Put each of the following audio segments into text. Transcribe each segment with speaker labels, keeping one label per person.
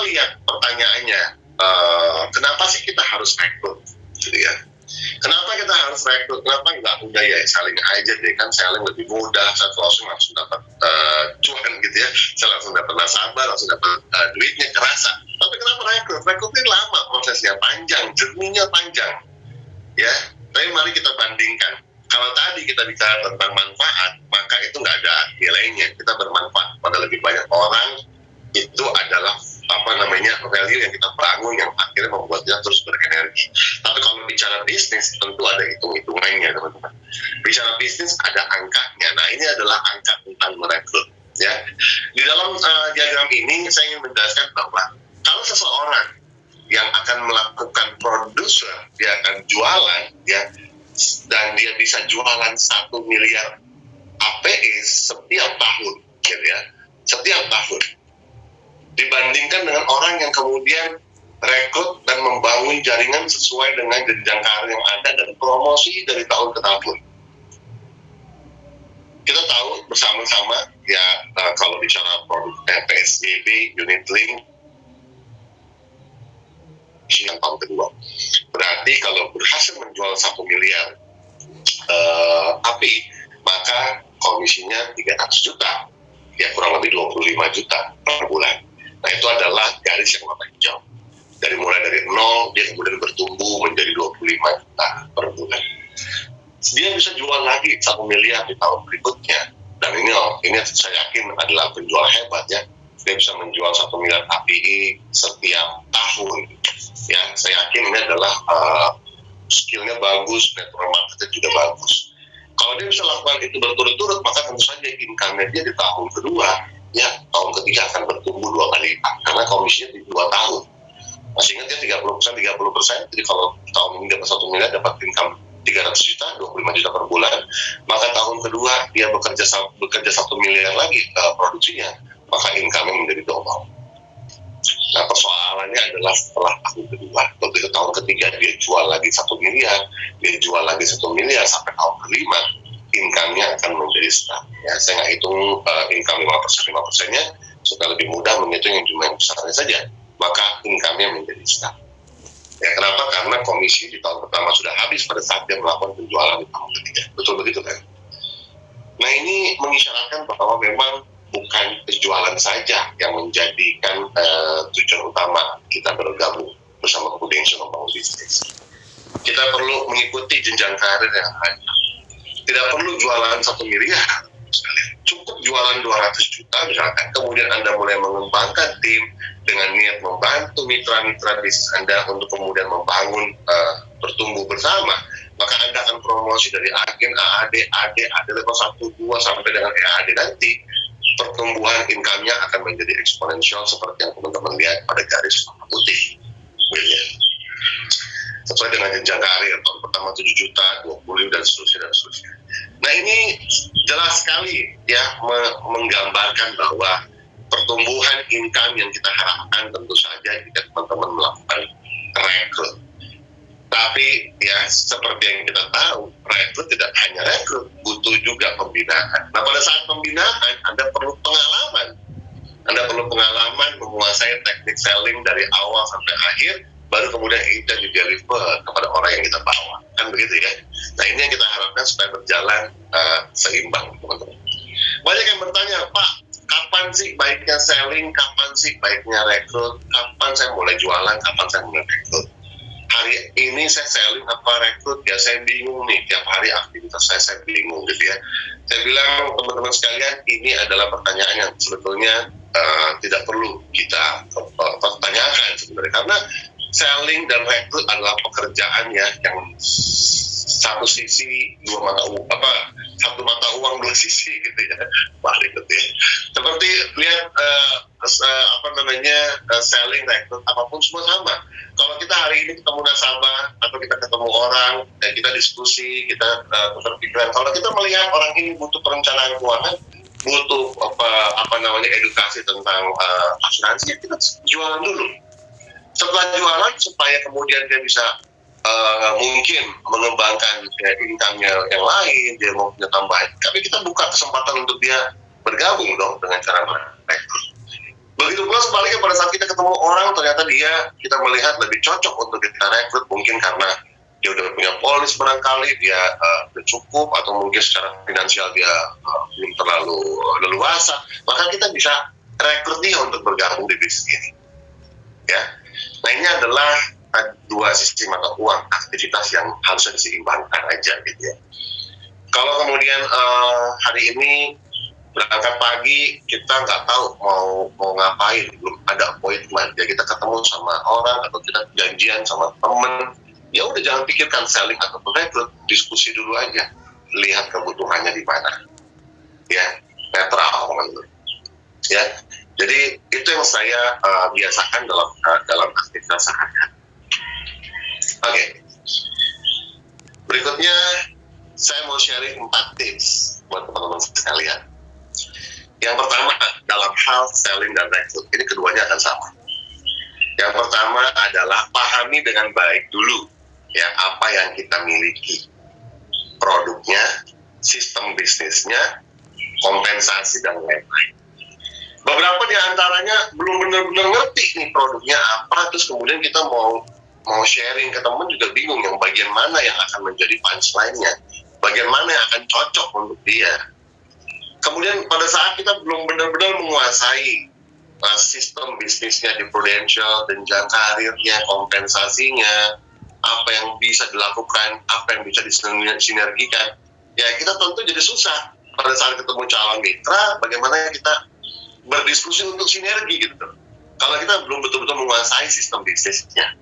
Speaker 1: lihat pertanyaannya, kenapa sih kita harus rekrut, gitu ya? Kenapa kita harus rekrut? Kenapa nggak udah ya selling aja deh, kan selling lebih mudah, saya langsung dapat cuan gitu ya, saya langsung dapat nasabah, langsung dapat duitnya kerasa. Tapi kenapa rekrut? Rekrut ini lama prosesnya, panjang, journey-nya panjang, ya. Tapi mari kita bandingkan. Kalau tadi kita bicara tentang manfaat, maka itu nggak ada nilainya. Kita bermanfaat pada lebih banyak orang, itu adalah value yang kita bangun yang akhirnya membuat kita terus berenergi. Tapi kalau bicara bisnis, tentu ada hitung-hitungannya, teman-teman. Bicara bisnis ada angkanya. Nah, ini adalah angka tentang merekrut, ya. Di dalam diagram ini saya ingin menjelaskan bahwa kalau seseorang yang akan melakukan produser, dia akan jualan, ya, dan dia bisa jualan 1 miliar APE setiap tahun, gitu ya, setiap tahun, dibandingkan dengan orang yang kemudian rekrut dan membangun jaringan sesuai dengan jenjang karir yang ada dan promosi dari tahun ke tahun. Kita tahu bersama-sama ya, kalau bicara produk PSBB, unit link, yang tahun kedua. Berarti kalau berhasil menjual 1 miliar API, maka komisinya 300 juta, ya kurang lebih 25 juta per bulan. Nah, itu adalah garis yang warna hijau. Mulai dari 0, dia kemudian bertumbuh menjadi 25 juta per bulan. Dia bisa jual lagi 1 miliar di tahun berikutnya. Dan ini saya yakin adalah penjual hebat, ya. Dia bisa menjual 1 miliar API setiap tahun. Ya, saya yakin ini adalah skillnya bagus, network marketnya juga bagus. Kalau dia bisa lakukan itu berturut-turut, maka tentu saja income-nya dia di tahun kedua, ya, tahun ketiga akan bertumbuh 2 kali lipat, karena komisinya di 2 tahun. Masih ingat ya, 30%, jadi kalau tahun ini dapat 1 miliar, dapat income 300 juta, 25 juta per bulan, maka tahun kedua dia bekerja 1 miliar lagi produksinya, maka income-nya menjadi double. Nah, persoalannya adalah setelah tahun kedua, waktu itu tahun ketiga dia jual lagi 1 miliar, dia jual lagi 1 miliar sampai tahun kelima, income-nya akan menjadi stuck. Ya, saya nggak hitung income 5%-nya, supaya lebih mudah menghitung yang jumlah yang besarnya saja, maka income-nya menjadi stuck. Ya, kenapa? Karena komisi di tahun pertama sudah habis pada saat dia melakukan penjualan di tahun ketiga. Betul begitu kan? Nah, ini mengisyaratkan bahwa memang bukan penjualan saja yang menjadikan tujuan utama kita bergabung bersama Prudential membangun bisnis. Kita perlu mengikuti jenjang karir yang ada. Tidak perlu jualan 1 miliar, cukup jualan 200 juta misalkan. Kemudian Anda mulai mengembangkan tim dengan niat membantu mitra-mitra bisnis Anda untuk kemudian membangun bertumbuh bersama. Maka Anda akan promosi dari agen AD level 1-2 sampai dengan EAD nanti. Pertumbuhan income-nya akan menjadi eksponensial seperti yang teman-teman lihat pada garis warna putih. Sesuai dengan jenjang karir, tahun pertama 7 juta, 20 dan seterusnya. Nah, ini jelas sekali ya menggambarkan bahwa pertumbuhan income yang kita harapkan tentu saja jika teman-teman melakukan rekrut. Tapi ya seperti yang kita tahu, rekrut tidak hanya rekrut, butuh juga pembinaan. Nah, pada saat pembinaan Anda perlu pengalaman. Anda perlu pengalaman menguasai teknik selling dari awal sampai akhir, baru kemudian itu di-deliver kepada orang yang kita bawa. Kan begitu ya. Nah, ini yang kita harapkan supaya berjalan seimbang, teman-teman. Banyak yang bertanya, Pak, kapan sih baiknya selling, kapan sih baiknya rekrut, kapan saya mulai jualan, kapan saya mulai rekrut. Hari ini saya selling apa rekrut, ya saya bingung nih, tiap hari aktivitas saya bingung gitu ya. Saya bilang teman-teman sekalian, ini adalah pertanyaan yang sebetulnya tidak perlu kita pertanyakan sebenarnya, karena selling dan rekrut adalah pekerjaan ya yang satu sisi satu mata uang dua sisi gitu ya, balik gitu ya. Seperti lihat selling, rekrut, apapun semua sama. Kalau kita hari ini ketemu nasabah atau kita ketemu orang dan kita diskusi, kita tukar pikiran. Kalau kita melihat orang ini butuh perencanaan keuangan, butuh edukasi tentang asuransi, kita jualan dulu. Setelah jualan supaya kemudian dia bisa mungkin mengembangkan income-nya yang lain, dia mau punya tambahan. Tapi kita buka kesempatan untuk dia bergabung dong dengan cara rekrut. Begitu pula sebaliknya pada saat kita ketemu ketemu orang ternyata kita melihat lebih cocok untuk kita rekrut, mungkin karena dia udah punya polis barangkali, dia udah cukup, atau mungkin secara finansial dia belum terlalu leluasa, maka kita bisa rekrut dia untuk bergabung di bisnis ini. Ya, nah ini adalah dua sisi mata uang, aktivitas yang harusnya diseimbangkan aja gitu ya. Kalau kemudian hari ini berangkat pagi, kita nggak tahu mau ngapain, belum ada appointment, ya kita ketemu sama orang atau kita janjian sama temen, ya udah jangan pikirkan selling atau rekrut, diskusi dulu aja, lihat kebutuhannya di mana, ya netral teman-teman. Ya, jadi itu yang saya biasakan dalam aktivitas sehari-hari. Oke. Berikutnya saya mau sharing 4 tips buat teman-teman sekalian. Yang pertama, dalam hal selling dan rekrut, ini keduanya akan sama. Yang pertama adalah pahami dengan baik dulu ya apa yang kita miliki, produknya, sistem bisnisnya, kompensasi dan lain-lain. Beberapa di antaranya belum benar-benar ngerti nih produknya apa, terus kemudian kita mau sharing ke teman juga bingung yang bagian mana yang akan menjadi punchline-nya, bagian mana yang akan cocok untuk dia. Kemudian pada saat kita belum benar-benar menguasai sistem bisnisnya di Prudential, jenjang karirnya, kompensasinya, apa yang bisa dilakukan, apa yang bisa disinergikan, ya kita tentu jadi susah pada saat ketemu calon mitra, bagaimana kita berdiskusi untuk sinergi gitu. Kalau kita belum betul-betul menguasai sistem bisnisnya,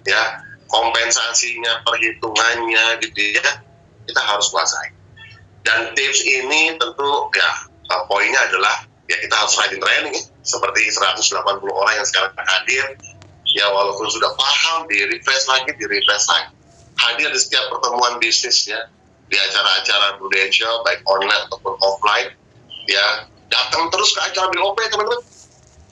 Speaker 1: ya kompensasinya, perhitungannya gitu ya, kita harus kuasai. Dan tips ini tentu ya poinnya adalah ya kita harus rajin training ya, seperti 180 orang yang sekarang hadir, ya walaupun sudah paham, di-refresh lagi, hadir di setiap pertemuan bisnis ya, di acara-acara Prudential baik online ataupun offline, ya datang terus ke acara BOP teman-teman.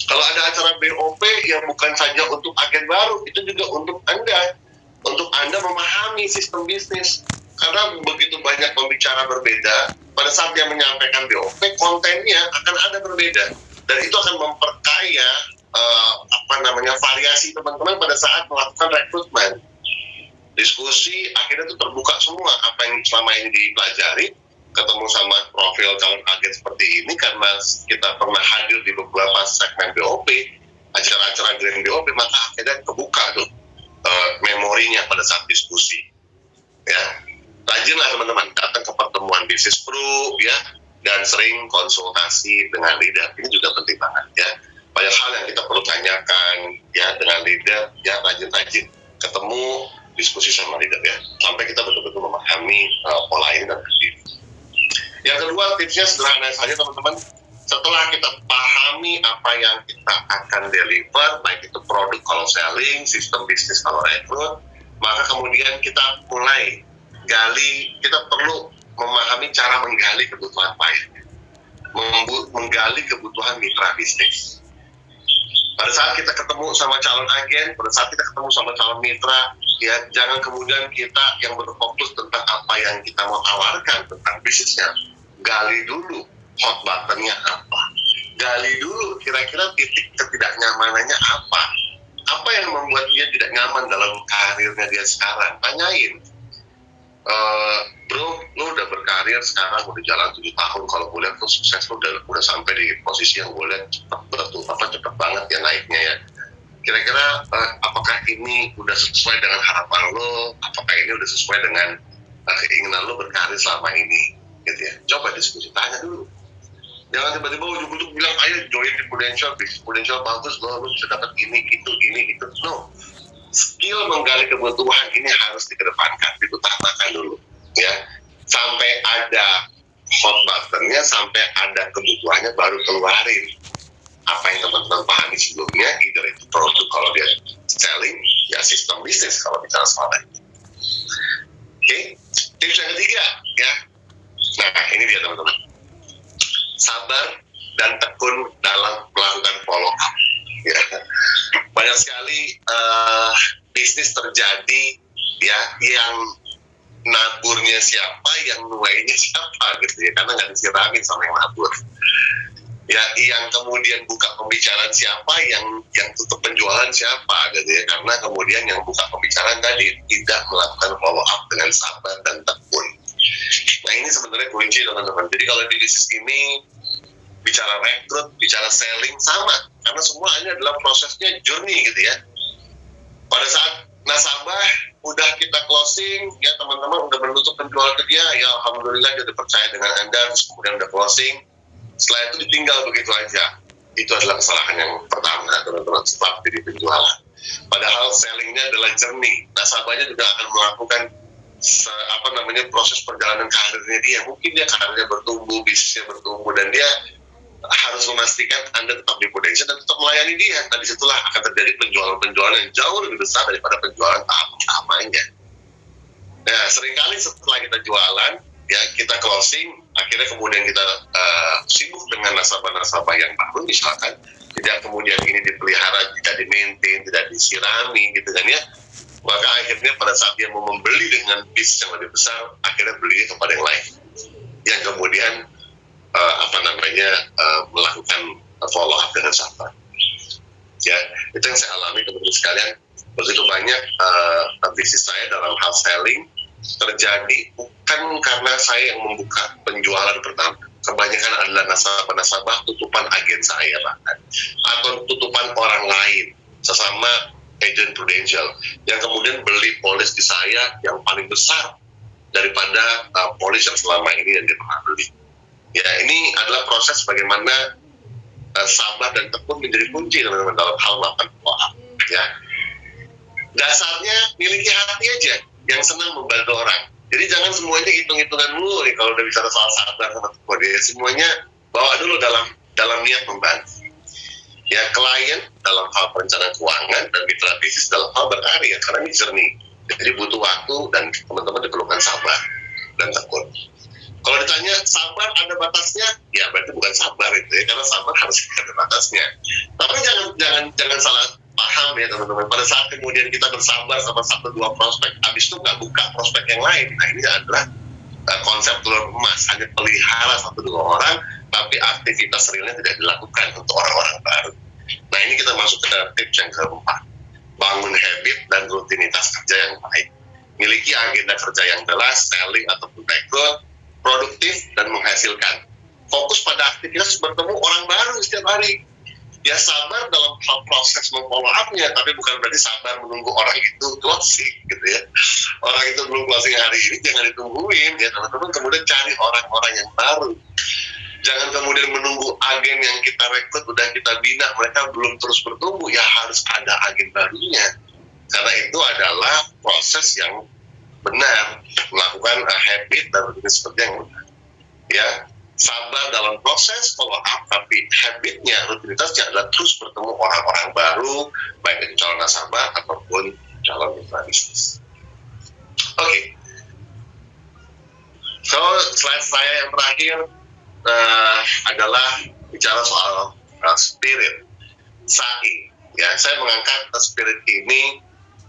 Speaker 1: Kalau ada acara BOP yang bukan saja untuk agen baru, itu juga untuk Anda memahami sistem bisnis. Karena begitu banyak pembicara berbeda, pada saat dia menyampaikan BOP, kontennya akan ada berbeda. Dan itu akan memperkaya variasi teman-teman pada saat melakukan rekrutmen. Diskusi akhirnya itu terbuka semua apa yang selama ini dipelajari, ketemu sama profil calon agen seperti ini karena kita pernah hadir di beberapa segmen BOP, acara-acara Grand BOP, maka akhirnya kebuka tuh memorinya pada saat diskusi. Ya, rajinlah teman-teman datang ke pertemuan bisnis pro ya, dan sering konsultasi dengan leader. Ini juga penting banget ya. Banyak hal yang kita perlu tanyakan ya dengan leader, ya rajin-rajin ketemu, diskusi sama leader ya, sampai kita betul-betul memahami pola ini dan aktif. Yang kedua, tipsnya sederhana saja teman-teman. Setelah kita pahami apa yang kita akan deliver, baik itu produk kalau selling, sistem bisnis kalau rekrut, maka kemudian kita mulai gali, kita perlu memahami cara menggali kebutuhan klien, menggali kebutuhan mitra bisnis. Pada saat kita ketemu sama calon agen, pada saat kita ketemu sama calon mitra, ya jangan kemudian kita yang berfokus tentang apa yang kita mau tawarkan tentang bisnisnya. Gali dulu hot buttonnya apa, gali dulu kira-kira titik ketidaknyamanannya apa yang membuat dia tidak nyaman dalam karirnya dia sekarang. Tanyain, bro, lu udah berkarir sekarang udah jalan 7 tahun, kalau gue lihat lu sukses, lu udah sampai di posisi yang gue lihat cepet banget ya naiknya ya. Kira-kira apakah ini udah sesuai dengan harapan lo? Apakah ini udah sesuai dengan keinginan lo berkarir selama ini? Gitu ya. Coba diskusi, tanya dulu. Jangan tiba-tiba ujung-ujung bilang ayo join di Prudential, bisnis Prudential bagus, lo bisa dapat ini itu. No. Skill menggali kebutuhan ini harus dikedepankan, diutamakan dulu ya. Sampai ada hot buttonnya, sampai ada kebutuhannya, baru keluarin apa yang teman-teman pahami sebelumnya, either itu produk kalau dia selling, ya sistem bisnis kalau bicara soal itu. Oke, tips yang ketiga ya. Nah, ini dia teman-teman. Sabar dan tekun dalam melakukan follow up. Ya. Banyak sekali bisnis terjadi ya, yang naburnya siapa, yang nuainya siapa gitu ya, karena nggak disiramin sama yang nabur. Ya, yang kemudian buka pembicaraan siapa, yang tutup penjualan siapa gitu ya, karena kemudian yang buka pembicaraan tadi tidak melakukan follow up dengan sabar dan tekun. Nah, ini sebenarnya kunci teman-teman. Jadi kalau di bisnis ini bicara rekrut, bicara selling sama, karena semua ini adalah prosesnya journey gitu ya. Pada saat nasabah udah kita closing, ya teman-teman udah menutup penjualan ke dia, ya alhamdulillah dia udah percaya dengan Anda, terus kemudian udah closing. Setelah itu ditinggal begitu aja. Itu adalah kesalahan yang pertama teman-teman setelah jadi penjualan. Padahal sellingnya adalah journey. Nasabahnya juga akan melakukan proses perjalanan karirnya dia. Mungkin dia karirnya bertumbuh, bisnisnya bertumbuh, dan dia harus memastikan Anda tetap di Prudential dan tetap melayani dia. Dan disitulah akan terjadi penjualan-penjualan yang jauh lebih besar daripada penjualan tahap pertamanya. Nah, seringkali setelah kita jualan, ya kita closing, akhirnya kemudian kita sibuk dengan nasabah-nasabah yang baru misalkan, tidak kemudian ini dipelihara, tidak di-maintain, tidak disirami gitu kan ya, maka akhirnya pada saat dia mau membeli dengan bisnis yang lebih besar, akhirnya beli kepada yang lain yang kemudian melakukan follow up dengan sabar. Ya, itu yang saya alami teman-teman sekalian. Begitu banyak bisnis saya dalam hal selling terjadi bukan karena saya yang membuka penjualan pertama. Kebanyakan adalah nasabah-nasabah tutupan agen saya bahkan, atau tutupan orang lain, sesama agent Prudential, yang kemudian beli polis di saya yang paling besar daripada polis yang selama ini yang dia pernah beli. Ya, ini adalah proses bagaimana sabar dan tekun menjadi kunci teman-teman dalam hal melakukan follow up. Ya, dasarnya miliki hati aja yang senang membantu orang. Jadi jangan semuanya hitung-hitungan dulu nih kalau udah bicara soal sabar sama tekun. Ya, semuanya bawa dulu dalam niat membantu. Ya, klien dalam hal perencanaan keuangan dan mitra bisnis dalam hal berkarya, karena ini journey. Jadi butuh waktu dan teman-teman diperlukan sabar dan tekun. Kalau ditanya sabar ada batasnya, ya berarti bukan sabar itu ya, karena sabar harus ada batasnya. Tapi jangan salah paham ya teman-teman. Pada saat kemudian kita bersabar sama 1-2 prospek, habis itu nggak buka prospek yang lain. Nah, ini adalah konsep telur emas, hanya pelihara 1-2 orang, tapi aktivitas realnya tidak dilakukan untuk orang-orang baru. Nah, ini kita masuk ke tips yang keempat. Bangun habit dan rutinitas kerja yang baik. Miliki agenda kerja yang jelas, selling ataupun rekrut, produktif dan menghasilkan. Fokus pada aktivitas bertemu orang baru setiap hari. Ya, sabar dalam proses memfollow up-nya, tapi bukan berarti sabar menunggu orang itu closing gitu ya. Orang itu belum closing hari ini, jangan ditungguin ya teman-teman. Kemudian cari orang-orang yang baru. Jangan kemudian menunggu agen yang kita rekrut, udah kita bina, mereka belum terus bertumbuh, ya harus ada agen barunya. Karena itu adalah proses yang benar, melakukan habit dan rutinitas seperti yang benar. Ya, sabar dalam proses follow up, tapi habitnya, rutinitasnya adalah terus bertemu orang-orang baru, baik itu calon nasabah ataupun calon mitra bisnis. Oke. So, slide saya yang terakhir adalah bicara soal spirit, sai. Ya, saya mengangkat spirit ini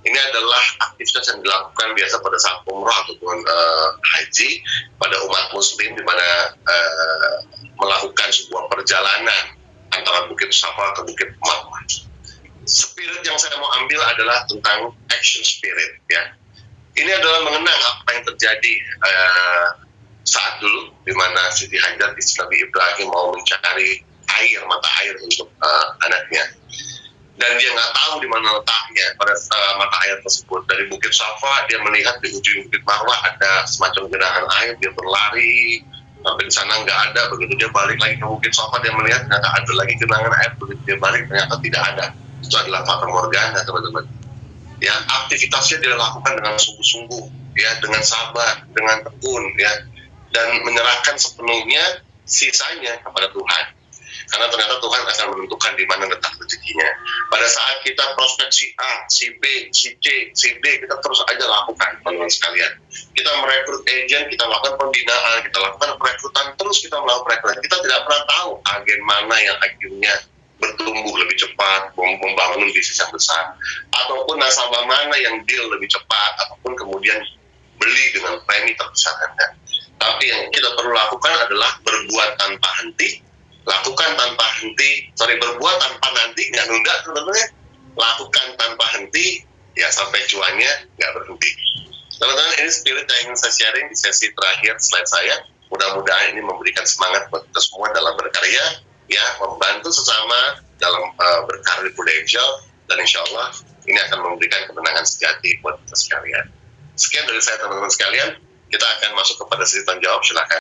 Speaker 1: adalah aktivitas yang dilakukan biasa pada saat umrah ataupun haji pada umat muslim, di mana melakukan sebuah perjalanan antara Bukit Safa ke Bukit Marwah. Spirit yang saya mau ambil adalah tentang action spirit ya. Ini adalah mengenang apa yang terjadi saat dulu di mana Siti Hajar istri Nabi Ibrahim mau mencari mata air untuk anaknya. Dan dia nggak tahu di mana letaknya pada mata air tersebut. Dari Bukit Safa dia melihat di ujung Bukit Marwah ada semacam genangan air, dia berlari sampai di sana nggak ada. Begitu dia balik lagi ke Bukit Safa, dia melihat ternyata ada lagi genangan air. Begitu dia balik ternyata tidak ada. Itu adalah fata morgana teman-teman. Ya, aktivitasnya dia lakukan dengan sungguh-sungguh, ya, dengan sabar, dengan tekun, ya, dan menyerahkan sepenuhnya sisanya kepada Tuhan. Karena ternyata Tuhan akan menentukan di mana letak rezekinya. Pada saat kita prospek si A, si B, si C, si D, kita terus aja lakukan, teman-teman sekalian. Kita merekrut agent, kita lakukan pembinaan, kita lakukan perekrutan, terus kita melakukan perekrutan. Kita tidak pernah tahu agen mana yang akhirnya bertumbuh lebih cepat, membangun bisnis yang besar, ataupun nasabah mana yang deal lebih cepat, ataupun kemudian beli dengan premi terbesar Anda. Tapi yang kita perlu lakukan adalah berbuat tanpa henti, lakukan tanpa henti, berbuat tanpa nanti, nggak nunda teman-teman, lakukan tanpa henti, ya sampai cuannya nggak berhenti. Teman-teman, ini spirit yang ingin saya sharing di sesi terakhir slide saya. Mudah-mudahan ini memberikan semangat buat kita semua dalam berkarya, ya, membantu sesama dalam berkarir Prudential, dan insya Allah ini akan memberikan kemenangan sejati buat kita sekalian. Sekian dari saya teman-teman sekalian, kita akan masuk kepada sesi tanya jawab, silakan.